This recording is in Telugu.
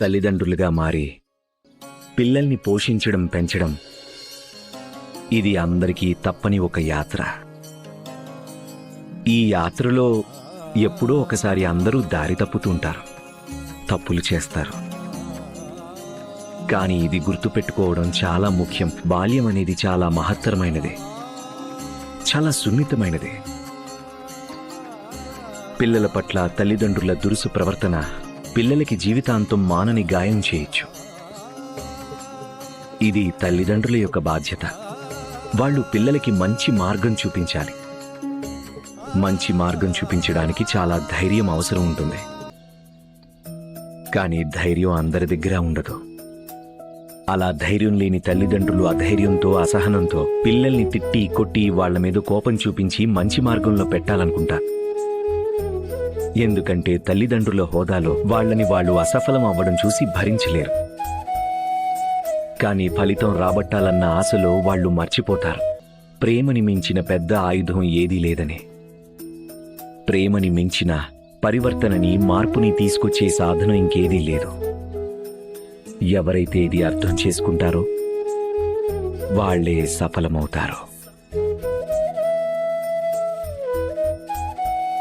తల్లిదండ్రులుగా మారి పిల్లల్ని పోషించడం, పెంచడం ఇది అందరికీ తప్పని ఒక యాత్ర. ఈ యాత్రలో ఎప్పుడో ఒకసారి అందరూ దారి తప్పుతుంటారు, తప్పులు చేస్తారు. కానీ ఇది గుర్తుపెట్టుకోవడం చాలా ముఖ్యం. బాల్యం అనేది చాలా మహత్తరమైనది, చాలా సున్నితమైనది. పిల్లల పట్ల తల్లిదండ్రుల దురుసు ప్రవర్తన పిల్లలకి జీవితాంతం మానని గాయం చేయొచ్చు. ఇది తల్లిదండ్రుల యొక్క బాధ్యత. వాళ్ళు పిల్లలకి మంచి మార్గం చూపించాలి. మంచి మార్గం చూపించడానికి చాలా ధైర్యం అవసరం ఉంటుంది. కానీ ధైర్యం అందరి దగ్గర ఉండదు. అలా ధైర్యం లేని తల్లిదండ్రులు అధైర్యంతో, అసహనంతో పిల్లల్ని తిట్టి, కొట్టి, వాళ్ల మీద కోపం చూపించి మంచి మార్గంలో పెట్టాలనుకుంటారు. ఎందుకంటే తల్లిదండ్రుల హోదాలో వాళ్ళని వాళ్ళు అసఫలం అవ్వడం చూసి భరించలేరు. కానీ ఫలితం రాబట్టాలన్న ఆశలో వాళ్ళు మర్చిపోతారు ప్రేమని మించిన పెద్ద ఆయుధం ఏదీ లేదని. ప్రేమని మించిన పరివర్తనని, మార్పుని తీసుకొచ్చే సాధనం ఇంకేదీ లేదు. ఎవరైతే ఇది అర్థం చేసుకుంటారో వాళ్లే సఫలమవుతారు.